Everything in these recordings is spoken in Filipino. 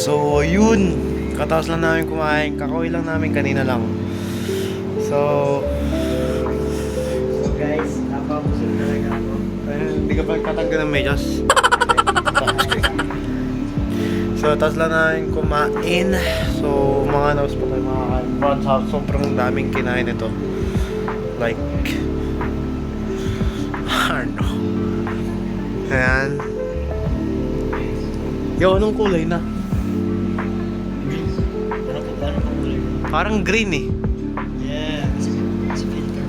So, yun. Katapos lang namin kumain. Kakauwi lang namin kanina lang. So Guys, napabusog talaga ako. hindi ka pa tatanggal ng medyas. So, tapos lang namin kumain. So, mga naus pa tayo makakain. But sobrang daming kinain ito. Like, ano? Ayan. Yo, anong kulay na? Ano pang ulit? Parang green eh. Yeah, kasi filter.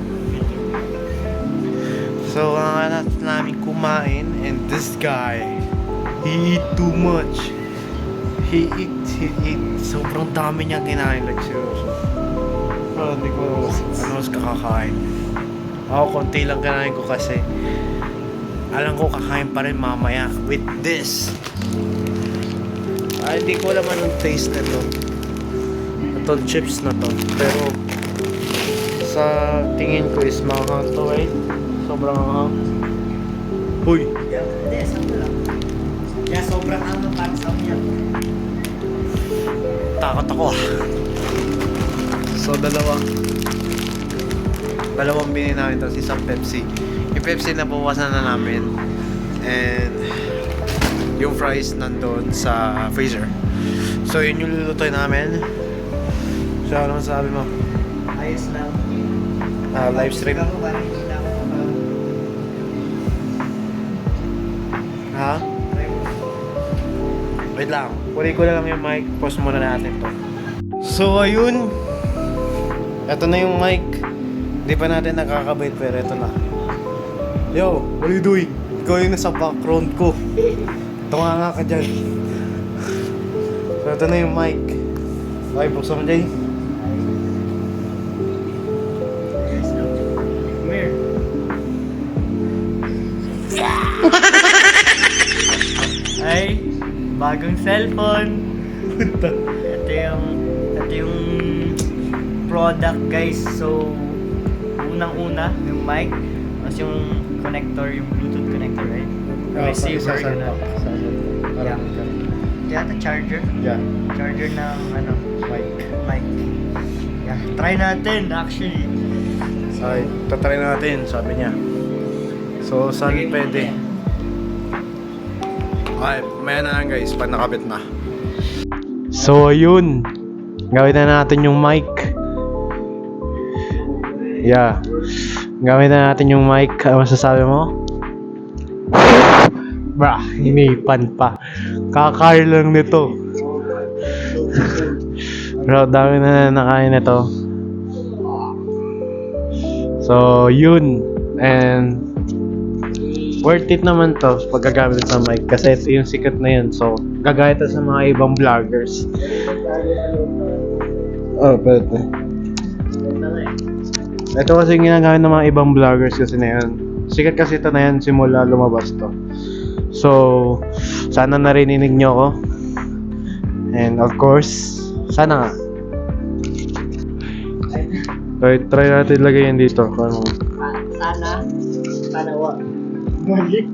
So, natapos namin kumain. And this guy, he eat too much. He eat. Sobrang dami niyang kinain. Like, seriously. Pero hindi ko ano mas kakakain. Ako, konti lang kinain ko kasi alam ko kakain pa rin mamaya with this. Hindi ko alam anong taste na to. Itong chips na to. Pero sa tingin ko is maanghang to eh. Sobrang anghang. Uy! Hindi, sakto lang. Kaya sobrang angang para sa akin yan. Takot ako ah. So dalawang binili namin tapos isang Pepsi. Yung Pepsi nabawasan na namin. And yung fries nandun sa freezer. So yun yung lulutoy namin. So ano masasabi mo? Ayos lang. Live stream. Ako parang hindi na ako Ha? Wait lang. Kunin ko na lang yung mic. Pause muna natin to. So ayun. Ito na yung mic. Hindi pa natin nakakabait pero ito na. Yo, what are you doing? Ikaw yung nasa background ko. Tunga ka dyan. So ito na yung mic. Okay, buksan mo dyan. ayos lang. Come here. Ay, bagong cellphone. Ito yung product guys. So, unang-una, yung mic. Tapos yung connector, yung Bluetooth connector, right? Receiver, gano'n. Yeah. Yata charger. Yeah, Charger ng mic. mic. Yeah, try natin actually. Okay, tatry natin, sabi niya. So, saan pwede? Okay, maya na lang guys, pag nakabit na. So, ayun. Gawin na natin yung mic. Yeah. Gawin na natin yung mic. Ano masasabi mo? Bra, hinipan pa. Kakar lang nito. Bro, dami na nakain nito. So, yun. And worth it naman to pag gagamit sa mic kasi ito yung sikat na yun. So, gagaya ito sa mga ibang vloggers. Oh, pwede. Ito kasi yung ginagamit ng mga ibang vloggers kasi na yun. Sikat kasi ito na yun simula lumabas to. So, sana narinig nyo ako. And of course, sana nga. Try natin lagay yan dito. Sana wa. Balik.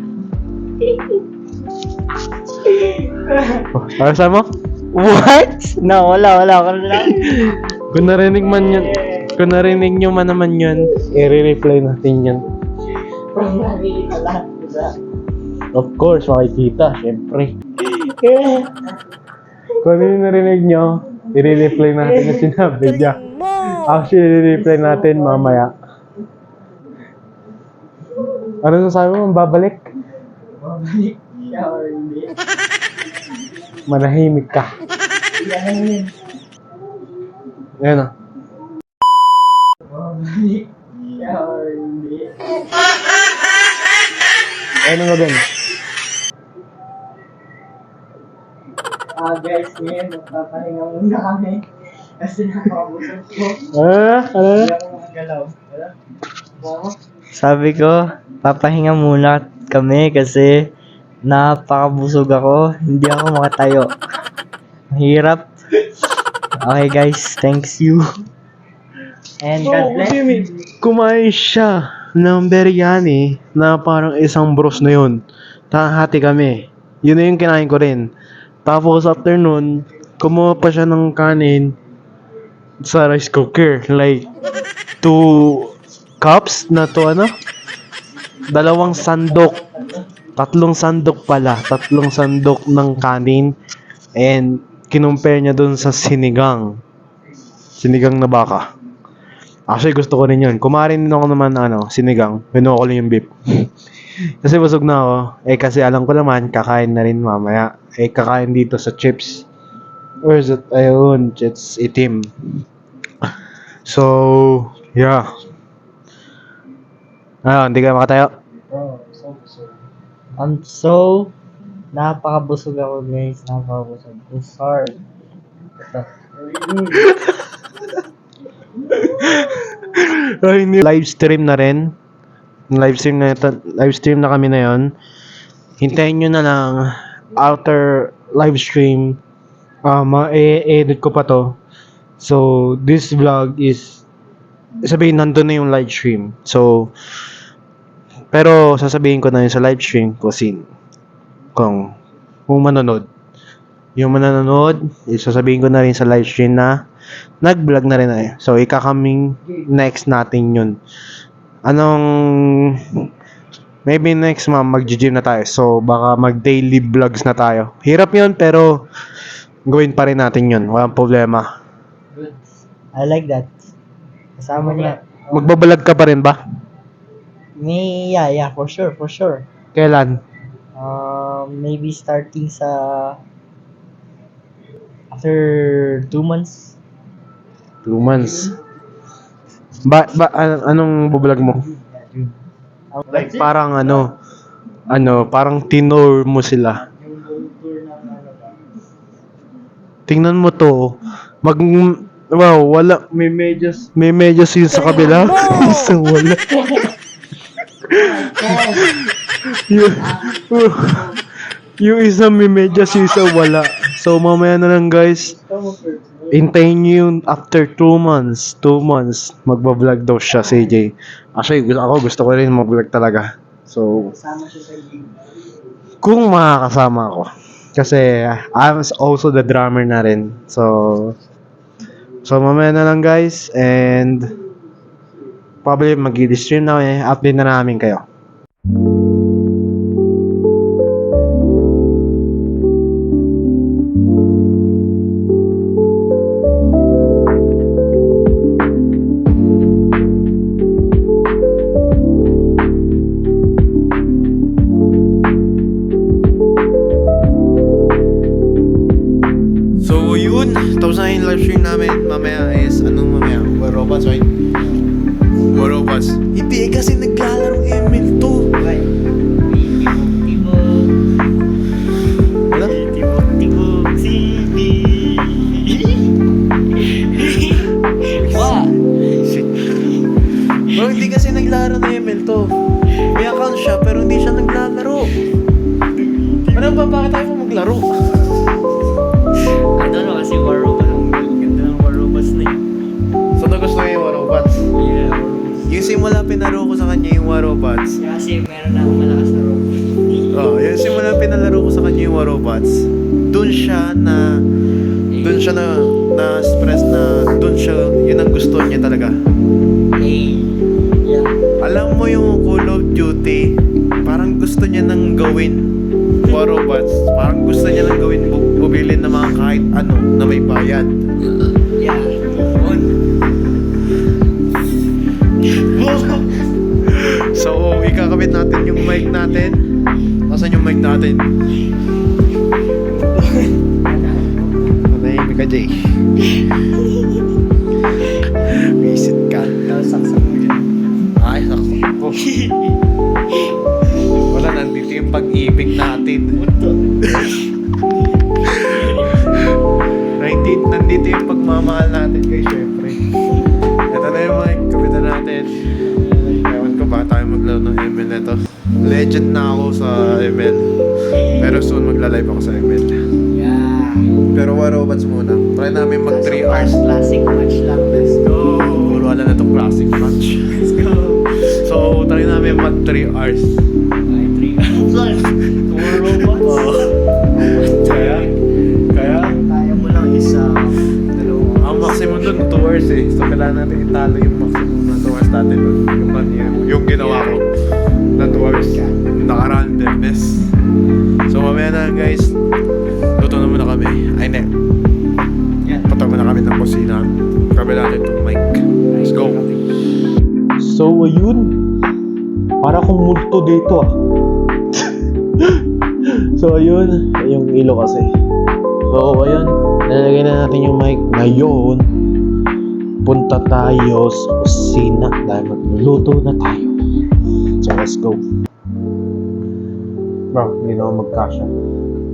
Ano sa mo? What? No, wala. Kung narinig nyo man naman yun, i-reply natin yun. Nakikita lahat diba? Of course, makikita, syempre. Kung ano yung narinig nyo, i-reply natin yung sinabi niya. Actually, i-reply natin mamaya. Ano sasabi mo? Babalik? Babalik siya or hindi? Manahimik ka. Yan. Ayan o. Babalik siya or hindi? Ayan o gagawin. Guys, ngayon magpapahinga muna kami kasi napakabusog ko. Ano? Hindi ako makagalaw. Sabi ko, papahinga muna kami kasi napakabusog ako. Hindi ako makatayo. Mahirap. Okay guys, thanks you. And God bless. Kumain siya ng biryani na parang isang bros na yun. Hati kami. Yun na yung kinain ko rin. Tapos after nun, kumuha pa siya ng kanin sa rice cooker. Like, 2 cups na to ano? 2 sandok. 3 sandok pala. 3 sandok ng kanin. And, kinumpare niya dun sa sinigang. Sinigang na baka. Actually, gusto ko rin yun. Kumarin din ako naman sinigang. Pinuha ko lang yung beef. Kasi busog na ako. Kasi alam ko naman, kakain na rin mamaya. Kakain dito sa chips. Where is it? Ayun, chips itim. So, yeah. Hindi kayo makatayo? Bro, so napakabusog ako guys. Napakabusog. It's hard. Live stream na rin. Live stream na kami na yon. Hintayin nyo na lang after live stream. Ma-edit ko pa to. So, this vlog is sabihin nandun na yung live stream. So, pero sasabihin ko na yun sa live stream kung manonood. Yung manonood, sasabihin ko na rin sa live stream na nag-vlog na rin na. So, ikakaming next natin yun. Maybe next mag-gym na tayo. So, baka mag-daily vlogs na tayo. Hirap yun, pero gawin pa rin natin yun. Walang problema. Good. I like that. Kasama niya. Magbabalag ka pa rin ba? Yeah, for sure. Kailan? Maybe starting sa after 2 months. 2 months. Anong babalag mo? Like parang parang tinor mo sila. Tingnan mo to. Wow, wala. May medyas yun sa kabila. Isang wala. yung isa may medyas, yung isa wala. So, mamaya na lang guys. Hintayin nyo yung after 2 months. 2 months, magbablog daw siya, CJ. Actually, gusto ko rin mag-vlog talaga. So, kung makakasama ako. Kasi, I'm also the drummer na rin. So, mamaya na lang guys. And, probably mag-i-stream na update na namin kayo. So yun, tapos na yung live stream namin. Mamaya is, Waropas, right? Waropas. Hindi kasi naglalaro ML to. Wala? Tibok City. What? Bro, hindi kasi naglalaro ng ML to. May account siya pero hindi siya naglalaro. Ano ba, bakit tayo mo maglaro? I don't know kasi Warobas. Ang ganda ng Warobas na yun. So nagustuhan yung Warobats? Yeah, Warobas. Yung simula pinaro ko sa kanya yung Warobats. Kasi meron na akong malakas na robot. Yung simula pinalaro ko sa kanya yung Warobats. Doon siya na stress na doon siya, yun ang gusto niya talaga. Yeah. Alam mo yung Call of Duty, parang gusto niya nang gawin Warobats. Parang gusto niya nang gawin bubilin na mga kahit ano na may bayad. Yeah. So, ikakabit natin yung mic natin. Asan yung mic natin? Manahimik ka, Jay. Visit ka. Saksak mo dyan. Ay, saksak ko. Wala, nandito yung pag-ibig natin. Nandito yung pagmamahal natin guys, syempre. Ito na yung mic, kapitan natin. Ewan ko ba tayo maglaro ng ML nito. Legend na ako sa ML. Pero soon magla-live ako sa ML. Yeah. Pero Warobats muna. Try namin mag 3 hours. Classic match lang. Let's go. Puro wala na itong classic match. Let's go. So, try namin mag 3 hours. Ay, 3 hours. Warobas. Oo. hours eh. So kailangan natin italo yung maximum na 2 hours natin doon. Yung ginawa ko na 2 hours nakaraan Bernes. So mamaya na guys, luto na muna kami. Ay ne, patag na kami ng kusina. Kabila natin itong mic. Let's go. So ayun, para kung multo dito ah. So ayun, yung ilo kasi. So ayun, nalagay na natin yung mic. Ngayon, punta tayo sa kusina dahil magluluto na tayo. So let's go. Bro, hindi na ako magkasya.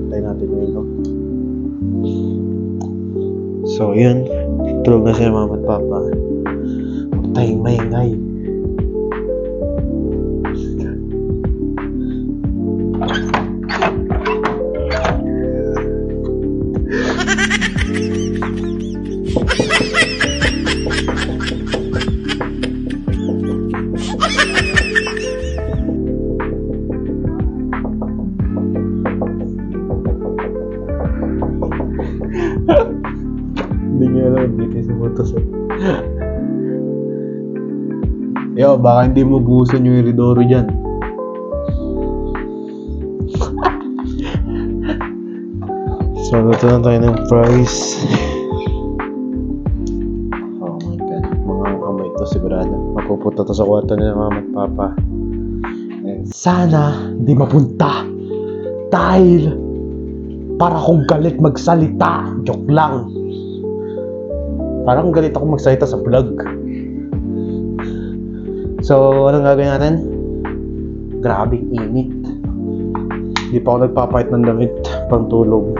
Tayo natin yung ilo. So yun, tulog na siya mama at papa. Huwag tayong maingay. Hindi niya alam, hindi kasi motos eh. Yo, baka hindi mo gusto yung iridoro dyan. So, luto na tayo ng fries. Oh my god, mga kamay ito sigurado. Mapupunta to sa kwarto nila mama at papa. And sana hindi mapunta. Dahil para kung galit magsalita. Joke lang. Parang galit ako magsalita sa vlog. So, anong gagawin natin? Grabing init. Hindi pa ako nagpapahit ng damit pang tulog.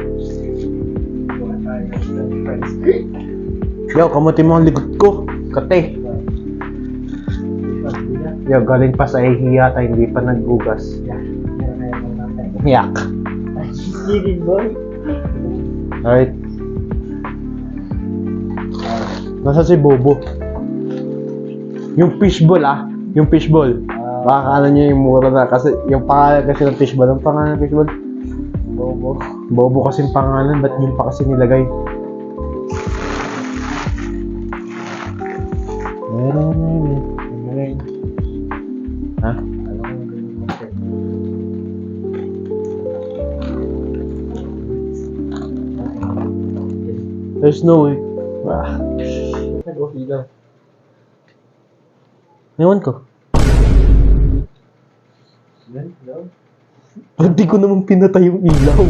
Yo, kamuti mo ang likod ko. Kate. Yo, galing pa sa ihiya tayo, hindi pa nag-ugas. Yak. Alright. Nasa si Bobo. Yung fishball ah. Yung fishball. Baka akala nyo yung mura na. Kasi yung pangalan kasi ng fishball. Ang pangalan ng fishball? Bobo. Bobo kasi yung pangalan. Ba't yun pa kasi nilagay? Ha? There's no way. Ewan ko. Hindi ko naman pinatay yung ilaw.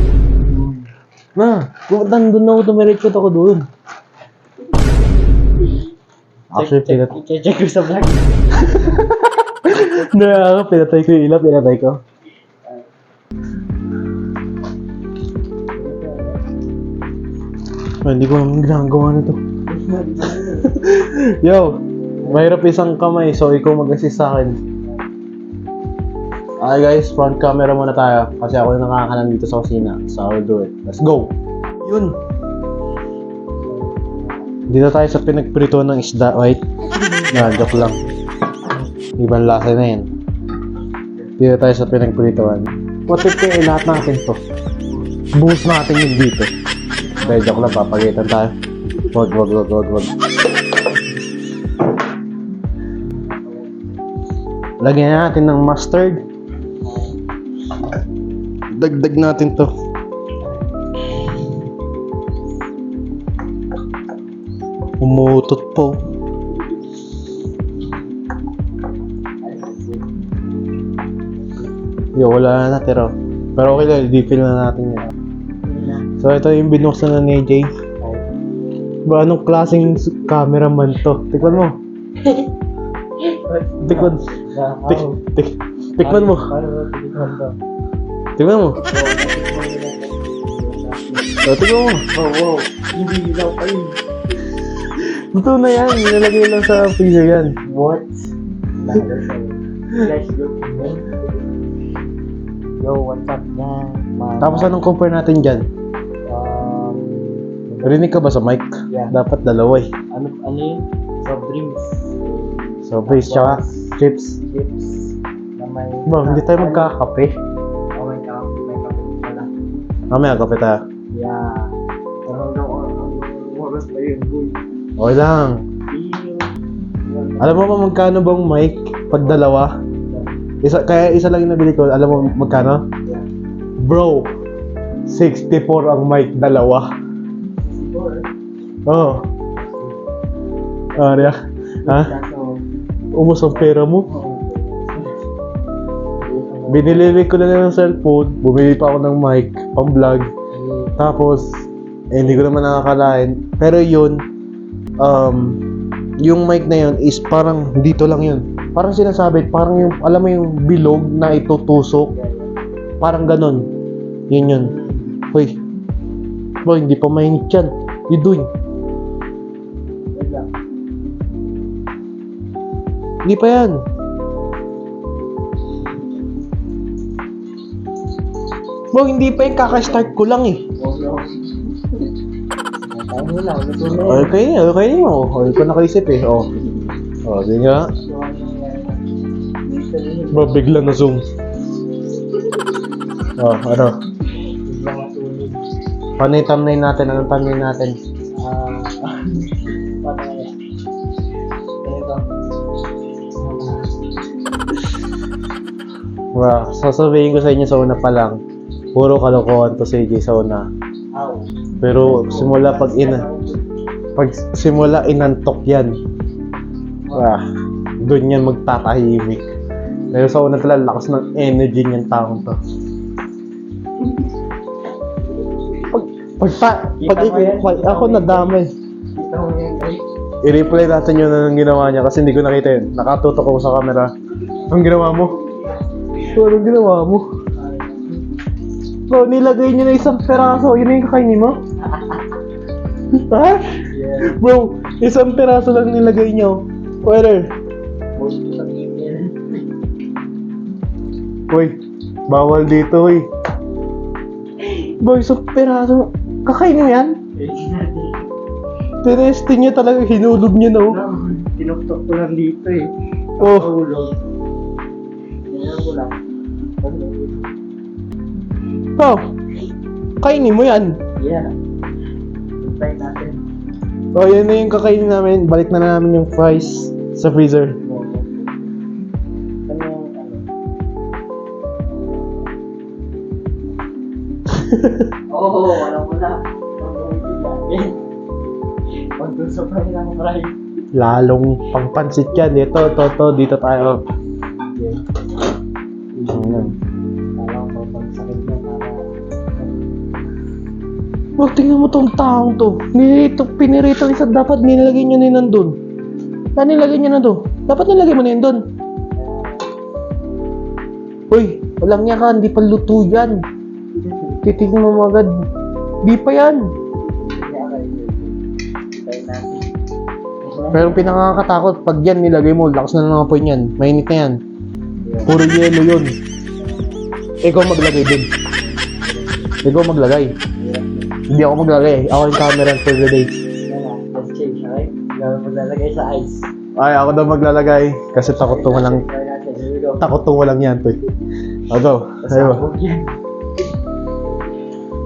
Na, nandun ako, tumirekot ako doon. Actually, check ko sa vlog. pinatay ko yung ilaw, pinatay ko. Hindi ko naman ginagawa na to. Yo, mahirap isang kamay, so ikaw mag-assist sa akin. Okay guys, front camera muna tayo kasi ako yung nakakanan dito sa kusina. So I will do it. Let's go! Yun! Dito tayo sa pinagprito ng isda, right? Joke lang. Ibang lasa na yan. Dito tayo sa pinagpritoan. What if kayo lahat natin to? Buhos natin yun dito. Dahil joke lang, papagitan tayo. Wag. Lagyan natin ng mustard. Dagdag natin to. Umutot po. Wala na natira. Pero okay lang, i-fill na natin yan. So ito yung binuksan na ni AJ. Ba, anong klaseng cameraman to? Tikman mo. Tikman mo. Tikman mo. Tikman mo. Wow. Hindi ilaw pa yun. Ito na yan. Nilalagay lang sa freezer yan. What? Let's go. Yo, what's up na? Tapos anong compare natin dyan? Rinig ka ba sa mic? Yeah. Dapat dalawa eh. Ano yun? Soft drinks. So, base tsaka chips. Chips. Na may... Bro, hindi tayo magkakape. Oh, may kape pala. Mamaya kape tayo. Yeah. Pero hanggang oras pa yun, boy. Okay lang. Alam mo ba magkano bang mic pag dalawa? Kaya isa lang yung nabili ko. Alam mo magkano? Bro, 64 ang mic dalawa. Oo. Arya. Ha? Umus ang pera mo. Binili ko na lang ng cellphone. Bumili pa ako ng mic, pang vlog. Tapos, hindi ko naman nakakalain. Pero yun, yung mic na yun is parang dito lang yun. Parang sinasabit, parang yung, alam mo yung bilog na itutusok. Parang ganon. Yun yun. Hoy. Boy, hindi pa mainit yan. You doing? Hindi pa yan. Boy, hindi pa yung kaka-start ko lang eh. Okay na mo. Okay ko nakaisip eh. Di nga. Bro, bigla na zoom. Ano? Paano yung thumbnail natin? Anong thumbnail natin? Wow, sasabihin ko sa inyo sa una pa lang, puro kalokohan to si AJ sa una. Pero pag simula inantok yan, doon yan magtatahimik. Pero sa una talaga, lakas ng energy niyang taong to. Pag ako nadamay. I-replay natin yun ang ginawa niya kasi hindi ko nakita yun. Nakatutok ako sa camera. Anong ginawa mo? Anong ginawa mo? Bro, nilagay niyo na isang peraso. Yun na yung kakainin mo? Ha? Bro, isang peraso lang nilagay niyo. Waiter. Uy, bawal dito eh. Bro, isang peraso. Kakainin mo yan? Tinesting niya talaga, hinulog niya na oh. Tinuktok ko lang dito eh. Oh. Bro, kainin mo yan. Yeah. Try natin. Oh, yan na yung kakainin namin. Balik na namin yung fries sa freezer. Alam mo na. Pag-usap na ng fry. Lalong pangpansit yan. Dito tayo. Wag, tingnan mo tong taong to. Pinirito isa, dapat nilagay nyo na yun nandun. Nilagay nyo na to. Dapat nilagay mo na yun dun. Uy, walang niya ka, hindi pa luto yan. Titignan mo agad. Di pa yan. Pero pinakakatakot, pag yan nilagay mo, lakas na ng apoy niyan. Mainit na yan. Puro yelo yun. Ikaw maglagay din. Ikaw maglagay. Hindi ako maglagay. Ako yung camera for the day. Let's change, okay? Ikaw maglalagay sa ice. Ay, ako daw maglalagay. Kasi takot tong walang... Takot tong walang yan, to. Go. Ayaw.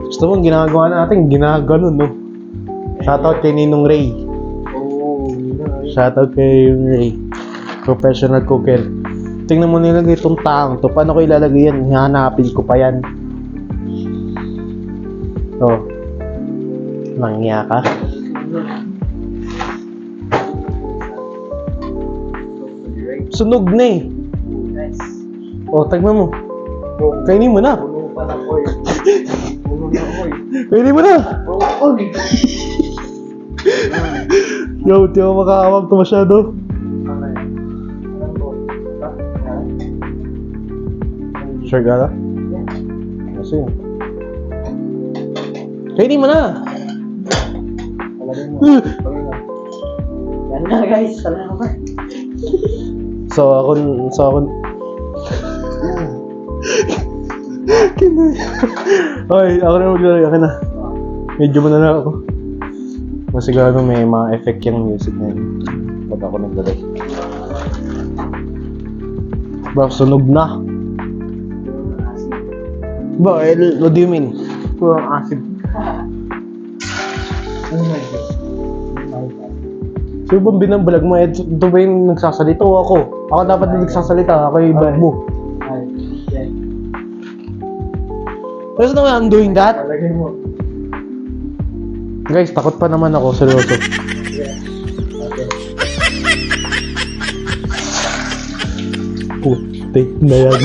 Gusto mo, ginagawa natin, ginaganon, no? Shoutout kay Ninong Ray. Shoutout kay Ray. Professional cooker. Tingnan mo nilagay itong taang to. Paano ko ilalagay yan? Hanapin ko pa yan. Mangya ka. Sunog na eh. Tignan mo. Kainin mo na. Kainin mo na. Yo, di ako makakawag to masyado. Sure ka na? Kasi yun. Kainin mo na. Yan na guys, salamat. So ako Hoy, ako na maglalagay. Akin na. Medyo mo na lang ako. Masigurado may mga effect yung music na yun pag ako naglalagay. Bro, sunog na. Bro, what do you mean? Puro acid. Sino bang binambalag mo? Ito ba yung nagsasalita o ako? Ako dapat yung nagsasalita. Ako yung bag mo. Ay, yeah. There's no way I'm doing that. Palagay mo. Guys, takot pa naman ako. Seryoso. Yeah. Okay. Putik na yan.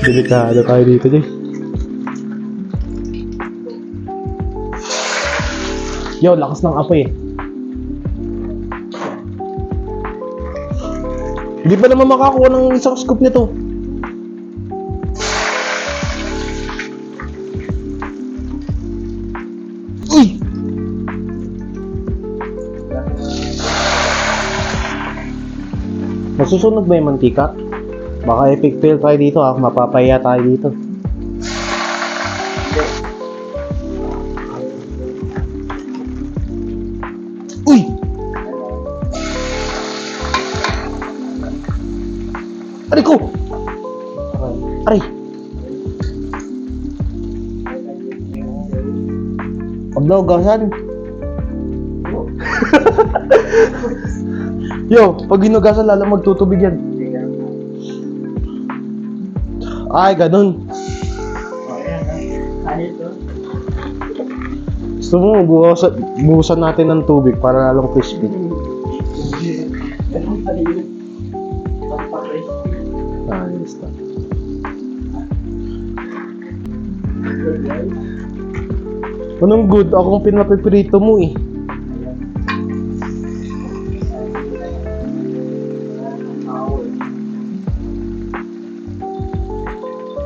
Delikado tayo dito, Jay. Yo, lakas ng apoy eh. Hindi pa naman makakuha ng isang scoop nito. Uy! Masusunog ba yung mantika? Baka epic fail tayo dito ha, mapapaya tayo dito. Uy! Aray ko! Aray! Huwag daw gasan. Yo, pag ginugasan lalo magtutubig yan. Ay, ganun. Gusto mo, buhusan natin ng tubig para lalong crispy. Ayos na. Anong good? Akong pinapiprito mo eh.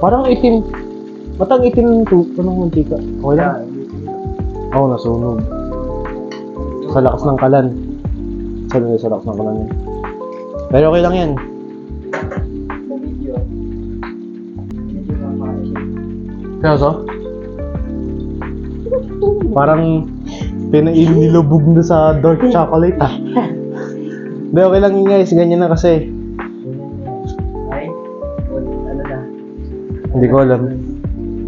Parang itim. Matang itim ng anong mantika? Okay lang. Oo, nasunog. Sa lakas ng kalan. Sa lakas ng kalan yan. Pero okay lang yan. Seryoso? Parang nilubog na sa dark chocolate ah. Hindi, okay lang yun guys. Ganyan na kasi. Ay, ano na? Hindi ko alam.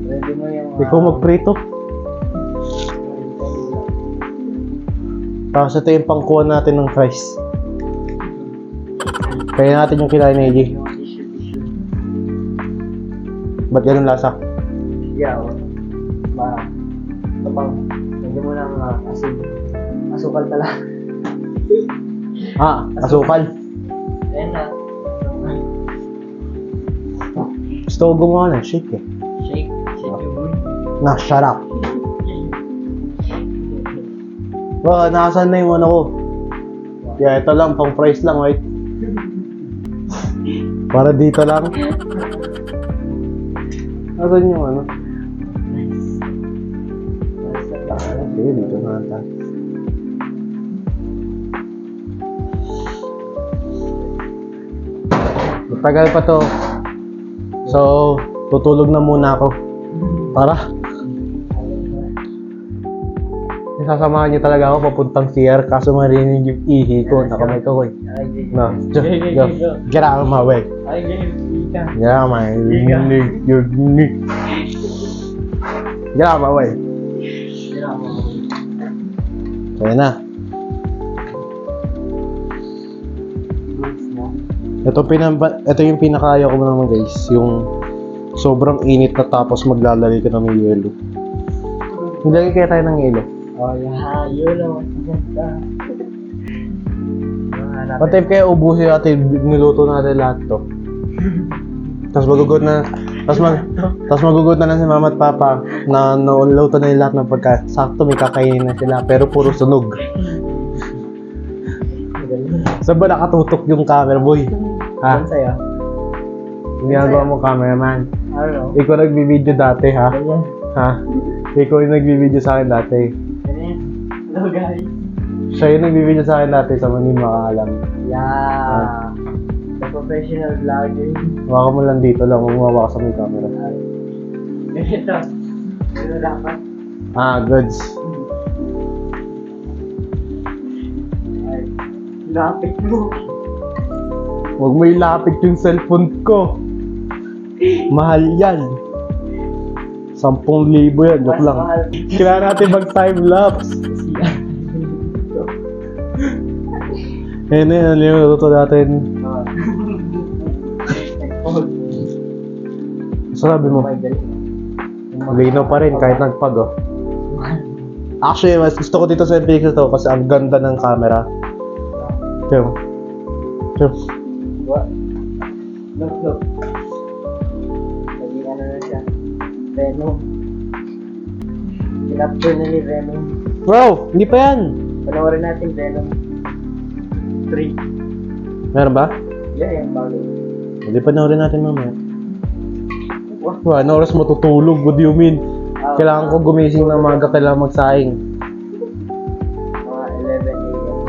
Ready mo yung... Ikaw magprito. Tapos ito yung pangkuha natin ng fries. Kaya natin yung kinain ni AJ. Ba't ganun lasa? Yeah, kapag hindi mo lang asin. Asukal pala. Ah, asukal. Ayan na. Gusto ko gumawa ng shake eh. Shake yung wood. Nah, shut up. Nakasan na yung ano ko. Yeah, ito lang, pang fries lang, wait. Para dito lang. Asan yung ano? Sige, dito na ata. Matagal pa to. So, tutulog na muna ako. Para sasamahan niyo talaga ako papuntang CR kaso marinig yung ihi ko. Nakamay ko eh. No, just go. Get out of my way. Ay, game. Ika. Get out of my way. Get out of my way. Kaya na. Ito yung pinakaayaw ko naman guys. Yung sobrang init na tapos maglalagay ka ng yelo. Nilagay kaya tayo ng yelo. Oh, yeah. Yun naman. Pati kaya ubusin natin, niluto natin lahat to. Tapos magugot na, tapos magugot na lang si mama at papa na nauluto na yung lahat ng pagkain. Sakto may kakainin na sila, pero puro sunog. Saan ba nakatutok yung camera boy? Ha? Saan sa'yo? Yung ginagawa mo cameraman. I don't know. Ikaw nagbibideo dati ha? Ganyan. Ha? Ikaw yung nagbibideo sa akin dati. Ganyan. Hello guys. Siya yung nagbibideo sa akin dati sa mga makaalam. Yeah. The professional vlogger. Baka mo lang dito lang, umawa ka sa may camera. Ganito. Ganito dapat. Ah, goods. Ay. Lapit mo. Huwag mo ilapit yung cellphone ko. Mahal yan. 10,000 yan, joke lang. Kailangan natin mag time lapse. Ayun na yun, yung luto natin. Sabi mo, lino pa rin kahit nagpag oh. Actually, mas gusto ko dito sa Netflix to kasi ang ganda ng camera. Tiyo. Tiyo. What? Look. Naging ano na siya. Venom. Kinapture na ni Venom. Bro, hindi pa yan. Panoorin natin Venom 3. Meron ba? Yeah, yung bago. Hindi pa na rin natin mamaya. Ano oras matutulog? What do you mean? Kailangan ko gumising ng maga, kailangan magsaing. Mga 11 a.m.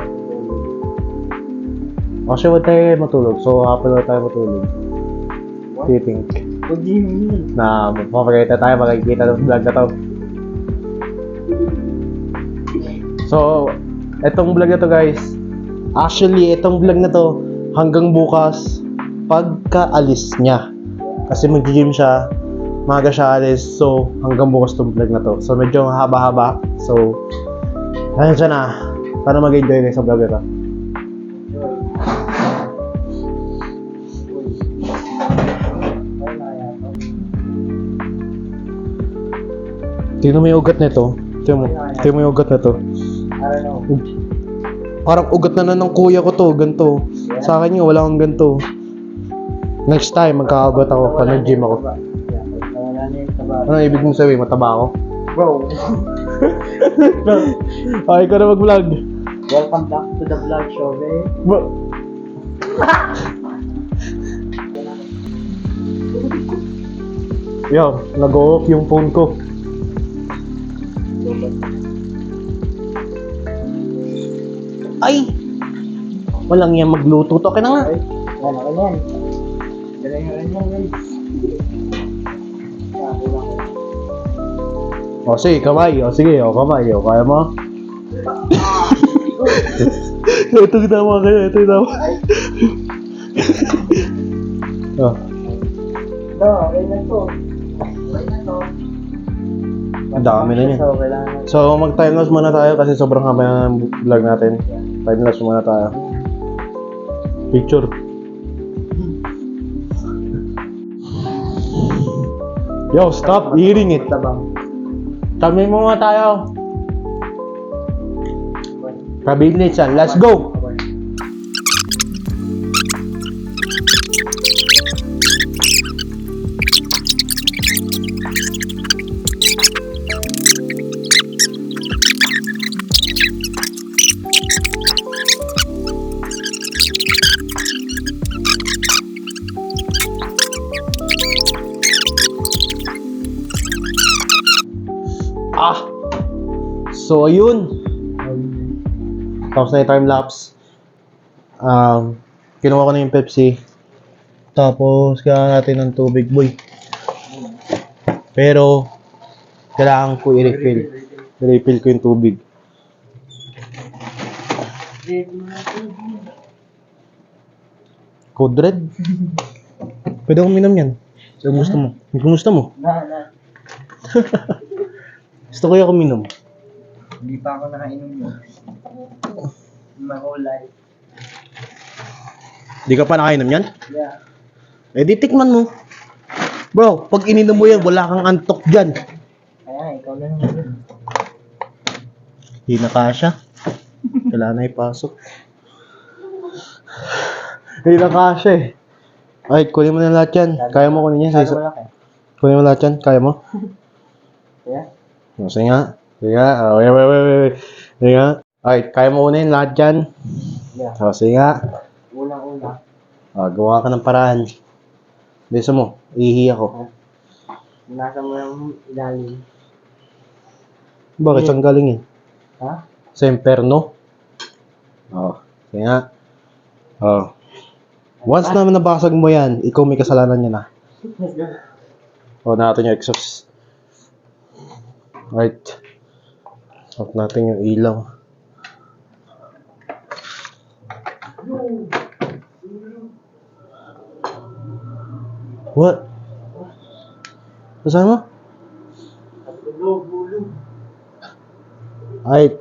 Actually, wag tayo matulog. So, hapon na tayo matulog. What? Do you think? What do you mean? Na mapapagkita tayo, makikita ng vlog na to. So, etong vlog na to guys. Actually, etong vlog na to hanggang bukas pagka-alis niya. Kasi mag-gym siya, maga siya alis, so hanggang bukas tong vlog na to. So medyo haba-haba. So, ayun siya na. Para mag-enjoy kayo sa vlog na to. Tingnan mo yung ugat nito. Tingnan mo yung ugat na to. I don't know. Parang ugat na ng kuya ko to, ganito. Sa akin yung wala akong ganito. Next time, magkakagot ako pag nag-gym ako. Ano ibig mong sabihin? Mataba ako? Bro. Ay, ikaw na mag-vlog. Welcome back to the vlog show, eh. Bro. Yo, nag-off yung phone ko. Ay! Walang yan magluto to. Okay na nga. Ay, yan, ako yan. Dala yung guys. O sige, kamay. O sige, o kamay. O kaya mo? Ito yung tama kayo. Ito yung tama. Oh. No, okay na to. Okay na to. Ang dami na yan. So, kailangan So, mag-timelapse muna tayo kasi sobrang haba ng vlog natin. Timelapse muna tayo. Picture. Yo, stop eating it. tabang. Tami mo nga tayo. Kabilis yan. Let's go! So, ayun. Tapos na yung time-lapse. Kinuha ko na yung Pepsi. Tapos, kailangan natin ng tubig, boy. Pero, kailangan ko i-refill. I-refill ko yung tubig. Code Red? Pwede akong minom yan. Kung gusto mo. Kung gusto mo. Na. Gusto ko yung minom. Hindi pa ako nakainom yun. My whole life. Di ka pa nakainom yan? Yeah. Eh di tikman mo. Bro, pag ininom mo yan, wala kang antok dyan. Kaya, ikaw na naman. Hindi na kasya. Kailangan na ipasok. Hindi na kasya eh. Ay, kunin mo na lahat yan. Kaya mo kunin yan. Masyado malaki. Kunin mo lahat yan. Kaya mo? Kaya? Sige nga. Sige nga. Oh, wait. Sige nga. Ay, kaya mo kunin lahat yan. Yeah. Oh, sige nga. Unang-una. Oh, gawa ka ng paraan. Bisa mo. Ihi ako. Nasa mo yung ilalim. Bakit saan galing eh? Ha? Sa imperno? Oh, sige nga. Oh. Once na nabasag mo yan, ikaw may kasalanan yan ah. O, natin yung exhaust. Right. Off natin yung ilaw. What? Saan mo? Right.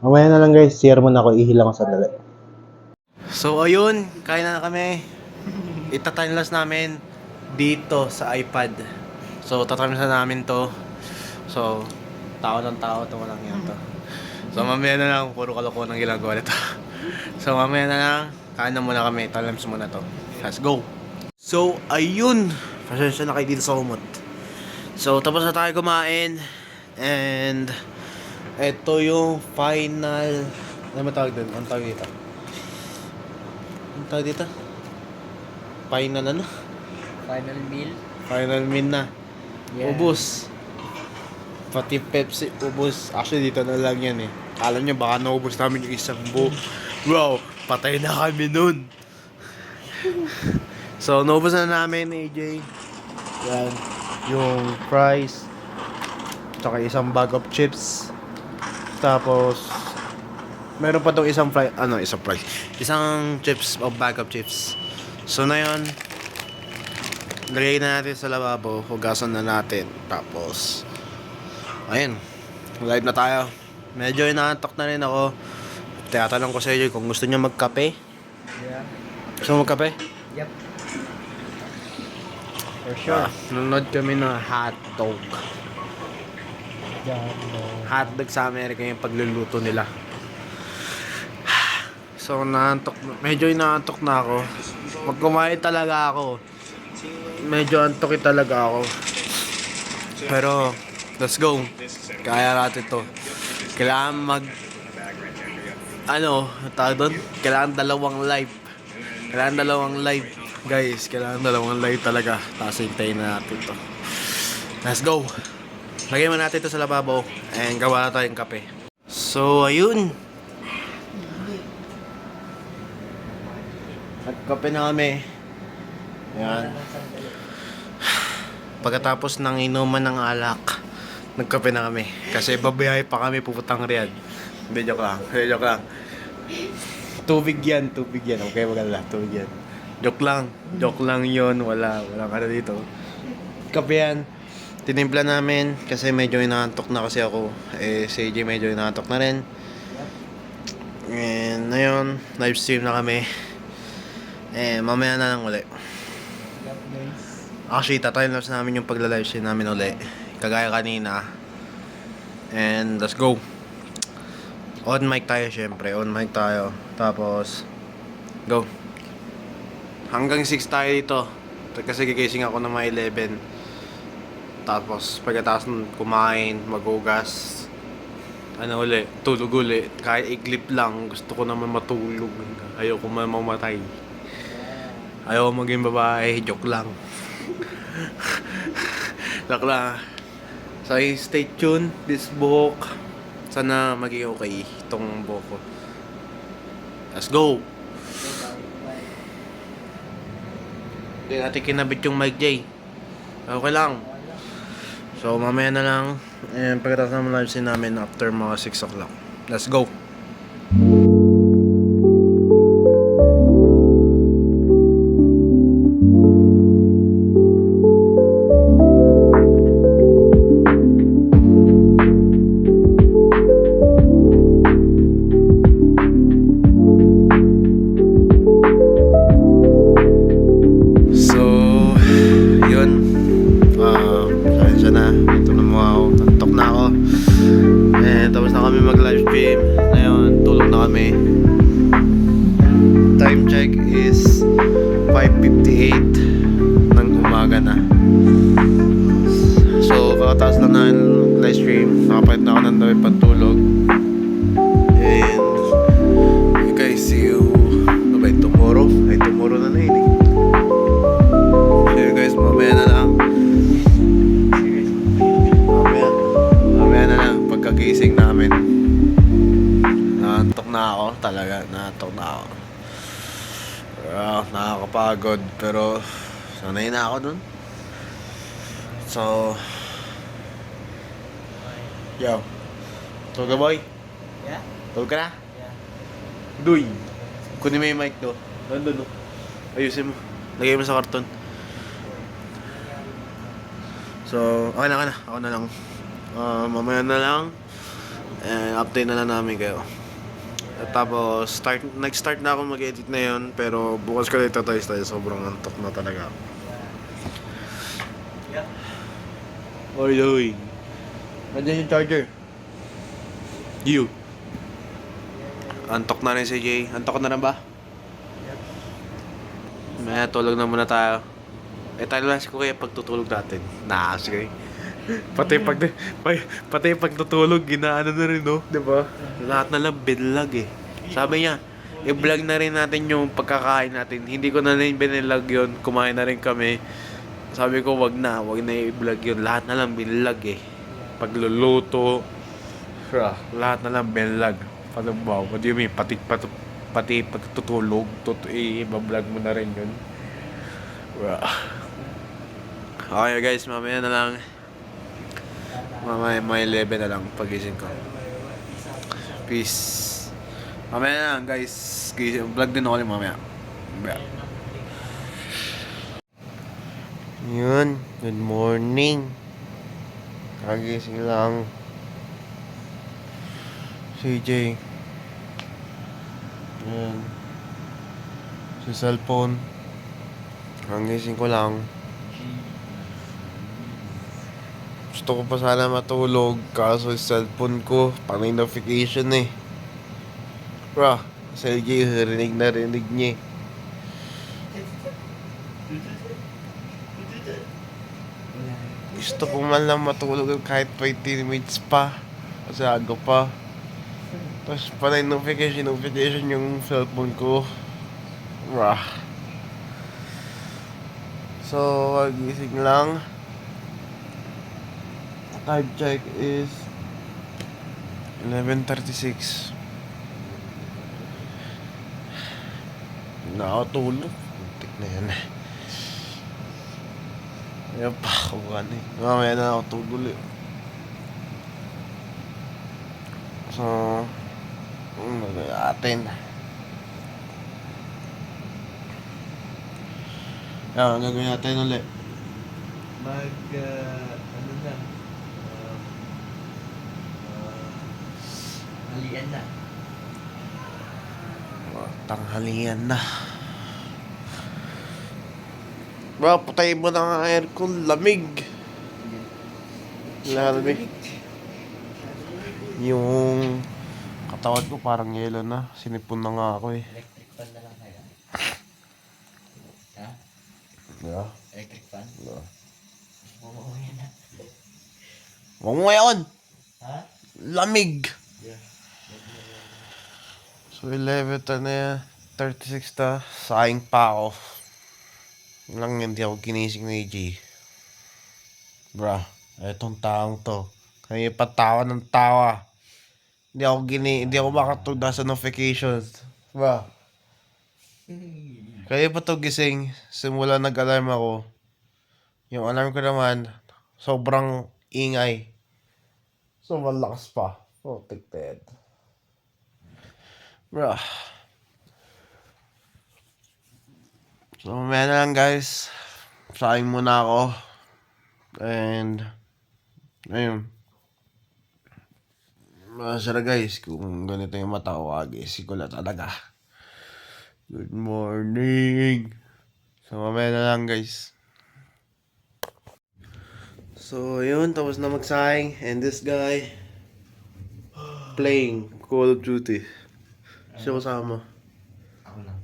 Mamaya na lang guys, share mo na ako, ihilang ko sandali. So ayun, kain na kami. Ita-timelapse namin dito sa iPad. So tatimelapse na namin to. So tao ng tao, ito lang yan to. So mamaya na lang, puro kalokohan ang ginagawa nito. So mamaya na lang, kain na muna kami. Timelapse muna to. Let's go! So ayun, pasensya na kayo dito sa umot. So tapos na tayo kumain. And ito yung final. Ano ba tawag doon? Ang tawag dito? Ang tawag dito? Final ano? Final meal. Final meal na. Yeah. Ubus. Pati Pepsi, ubus. Actually, dito na lang yan eh. Alam nyo, baka naubos namin yung isang buo. Bro, patay na kami nun. So, naubos na namin, AJ. Yan. Yung fries. Tsaka isang bag of chips. Tapos, meron pa tong isang fry, isang fries. Isang chips o bag of chips. So na yun, lagay na natin sa lababo, hugasan na natin. Tapos, ayun, live na tayo. Medyo inaantok na rin ako. Tinatanong ko sa inyo kung gusto niyo magkape. Yeah. Gusto mo magkape? Yep. For sure. Nanonood kami ng hotdog. Yeah, no. Hotdog sa Amerika yung pagluluto nila. So, medyo inaantok na ako. Pag kumain talaga ako, medyo antokin talaga ako. Pero, let's go. Kaya natin to. Kailangan tawag doon? Kailangan dalawang live. Guys, kailangan dalawang live talaga. Tapos hintayin na natin to. Let's go. Lagyan mo natin to sa lababo. And gawa na tayong kape. So, ayun. Nagkape na kami. Yan. Pagkatapos ng inuman ng alak, nagkape na kami. Kasi babiyahe pa kami pupuntang Riyadh. Hindi, joke lang. Tubig yan. Okay, maganda. Tubig yan. Joke lang yun. Walang ano dito. Kape yan. Tinimpla namin kasi medyo inaantok na kasi ako. Si AJ medyo inaantok na rin. And ayun, live stream na kami. Mamaya na lang uli. Actually, tatimelapse namin yung pagla-live stream namin uli. Kagaya kanina. And let's go. On mic tayo syempre. Tapos, go. Hanggang 6 tayo dito. Kasi gigising ako ng mga 11. Tapos, pagkatapos kumain, maghugas. Tulog uli. Kahit iglip lang, gusto ko naman matulog. Ayoko mamatay. Ayaw maging babae, joke lang. Joke lang. So, stay tuned. This buhok, sana maging okay itong buhok ko. Let's go! Hindi natin kinabit yung mic, Jay. Okay lang. So, mamaya na lang. And pagkatapos naman live stream namin after mga 6 o'clock. Let's go! Time check is 5:58 ng umaga na. So, kakataas lang na yung live stream. Nakapahit na ako ng dami pantulog. And you guys see you tomorrow. Tomorrow na yun eh. See you guys mamaya na lang. Mamaya na lang pagkagising namin. Naantok na ako talaga. Nakakapagod pero sanay na ako dun. So, yo, tulog ka boy? Yeah? Tulog ka na? Yeah. Duy, kunin mo yung mic to. Nandun no? Ayusin mo. Lagay mo sa karton. So, okay na. Ako na lang. Mamaya na lang. And update na lang namin kayo. At tapos, nag-start na ako mag-edit na yun. Pero bukas ko dito tayo sobrang antok na talaga. Yeah. Oy. Nandiyan yung charger. You. Antok na rin si Jay. Antok na rin ba? Yep. May tulog na muna tayo. Tayo lang si Kuya pagtutulog natin. Sige. Pati pagtutulog, ginaano na rin, no? Diba? Lahat na lang binlag eh. Sabi niya, i-vlog na rin natin yung pagkakain natin. Hindi ko na rin binilog yun. Kumain na rin kami. Sabi ko, wag na i-vlog yun. Lahat na lang binlag eh. Pagluluto. Lahat na lang binlag. Paano ba? What do you mean? Pati pagtutulog. I-vlog mo na rin yun. Okay guys, mamaya na lang. Mamaya may 11 na lang pagising ko. Peace. Mamaya na lang guys. Vlog din ako ulit mamaya. Yun. Good morning. Kagising lang. CJ. Yan. Sa cellphone. Kagising ko lang. Gusto ko pa sana matulog, kaso yung cellphone ko, panay notification eh. Si LJ, rinig niya eh. Gusto ko man lang matulog kahit 20 minutes pa, kasi aga pa. Tapos panay notification yung cellphone ko. So, gising lang. Time check is 11:36. Nakatulog. Muntik na yan. Ayan pa ako eh. Mamaya na ako tulog eh. So, gagawin natin. Yan, gagawin natin ulit. Ano na? Halian na. Tanghalian na. Bro, patayin mo na ang aircon. Lamig. Lamig. Yung katawan ko parang yelo na. Sinipon na nga ako eh. Electric fan na lang kaya. Ha? Yeah. Electric fan? Yeah. Umuwi na. Huwag mo ngayon! Ha? Lamig! Yeah. So 11 na yan. 36 na. Sayang pa ako. Yun lang hindi ako ginising ni AJ. Bro, etong taong to. Kaya patawa ng tawa. Hindi ako makatulog sa notifications. Bro. Kaya pa to gising. Simula nag-alarm ako. Yung alarm ko naman, sobrang ingay. So malakas pa. Oh, tigted. Bro. So, mamaya na lang guys. Sayang muna ako. And, ayun. Masara guys, kung ganito yung matawag, isip ko na talaga. Good morning. So, mamaya na lang guys. So, yun. Tapos na magsayang. And this guy, playing Call of Duty. Siya kasama. Ako lang.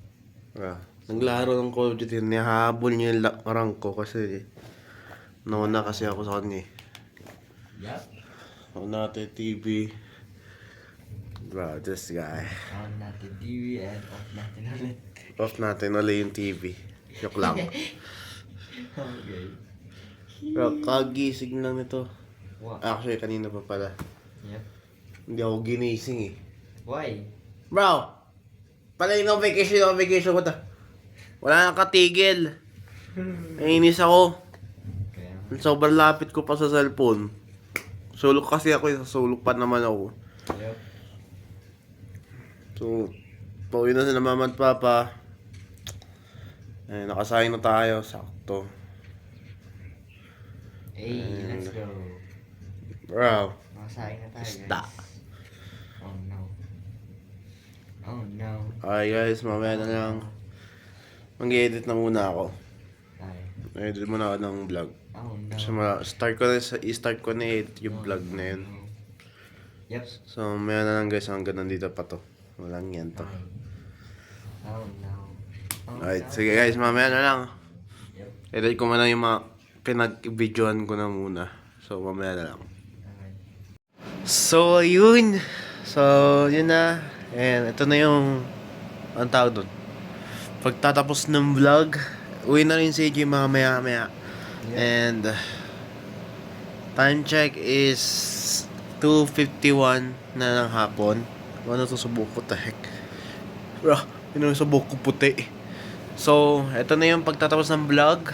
Naglaro ng Call of Duty, nihabol niya yung rank ko kasi nauna kasi ako sa kanya eh. Yup. On natin TV. Bro, this guy. On natin TV and off natin ulit. Off natin ulit yung TV. Joke lang. Okay. Bro, kagising lang nito. What? Actually, kanina pa pala. Yep. Hindi ako ginising eh. Why? Bro! Pala yung vacation ko ta. Wala nang katigil. Nainis ako. Kaya Sobrang lapit ko pa sa cellphone. Sulok kasi ako eh. Sulok pa naman ako. Yep. So, pauwi na sila mama at papa. Nakasayang na tayo. Sakto. Hey, let's go. Bro. Makasayang na tayo, Isda. guys. Oh no. Oh no. Okay guys, mamaya na lang. Mag-edit na muna ako. Ay. Edit muna ako ng vlog. Oh no. Kasi i-start ko na edit yung vlog na yun. Yep. So, mamaya na lang guys, hanggang nandito pa to. Walang yan to. Oh no. Oh, Alright, no. sige guys, mamaya na lang. Yep. Edit ko muna yung mga pinag-videoan ko na muna. So, mamaya na lang. Okay. So, yun. So, yun na. And ito na yung ang tawag doon. Pagtatapos ng vlog, uwi na rin si AJ maya. And time check is 2:51 na ng hapon. Ano to sa buhok ko, the heck? Bro, yun yung sa buhok ko puti. So, ito na yung pagtatapos ng vlog.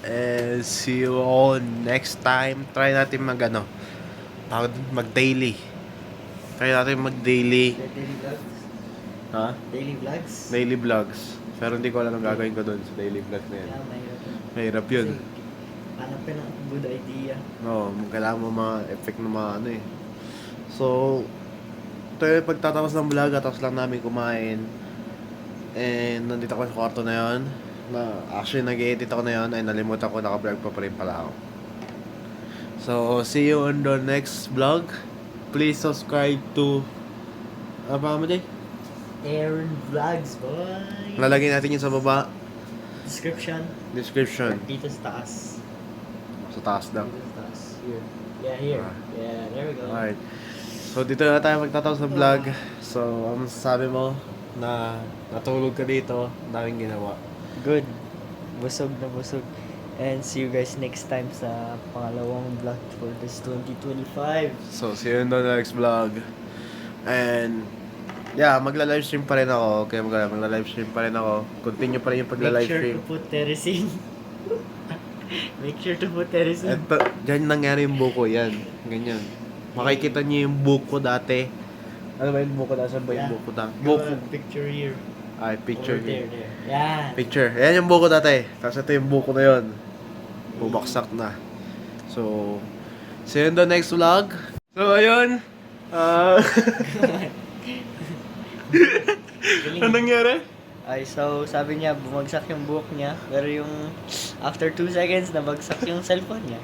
And see you all next time. Try natin mag-daily. Try natin mag-daily. Daily vlogs? Ha? Daily vlogs? Daily vlogs. Pero hindi ko alam ang gagawin ko doon sa daily vlog na yan. Yeah, mahirap. Mahirap yun. Hanap ka ng good idea. No, kailangan mo mga effect na mga ano eh. So, ito yung pagtatapos ng vlog, tapos lang namin kumain. And nandito ako sa kwarto na yon. Actually, nag-edit ako na yon. Ay, nalimutan ko, naka-vlog pa rin pala ako. So, see you on the next vlog. Please subscribe to... Ano pa mo dyan? Aaron Vlogs, boy! Lalagay natin yun sa baba. Description. Description. Dito sa taas. Sa taas daw. Dito sa taas. Here. Yeah, here. Ah. Yeah, there we go. Alright. So, dito na tayo magtatapos ng vlog. So, ang sabi mo na natulog ka dito, daming ginawa. Good. Busog na busog. And see you guys next time sa pangalawang vlog for this 2025. So, see you in the next vlog. And, yeah, magla-livestream pa rin ako. Okay, magla-livestream pa rin ako. Continue pa rin yung Make sure pagla-livestream. to put terracing. Make sure to put terracing. Eto, dyan nangyari yung buko, yan. Ganyan. Makikita niyo yung buko dati. Ano ba yung buko dati? Saan ba yung Yeah. buko dati? Go, Buko. picture here. Ay, picture. Over there. Yeah. Picture. Ayan yung buko dati. Tapos ito yung buko na yun. Bubaksak na. So, see you in the next vlog. So, ayun. Ano nangyari? Ay, so sabi niya, bumagsak yung buhok niya. Pero yung after 2 seconds, nabagsak yung cellphone niya.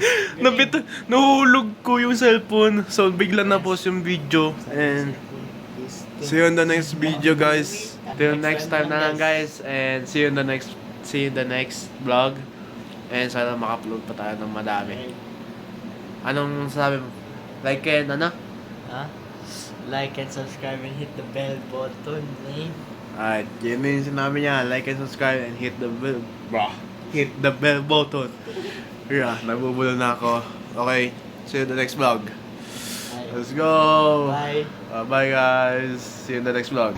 Nahulog ko yung cellphone. So, bigla na post yung video. And, see you in the next video, guys. Till next time na lang, guys. And see you in the next vlog. And sana maka-upload pa tayo ng madami. Anong sabi mo? Like and ano? Ha? Like and subscribe and hit the bell button, man. Alright, yun yung sinabi niya. Like and subscribe and hit the bell. Hit the bell button. Yeah, nabubulo na ako. Okay, see you in the next vlog. Ay. Let's go! Bye. Bye guys. See you in the next vlog.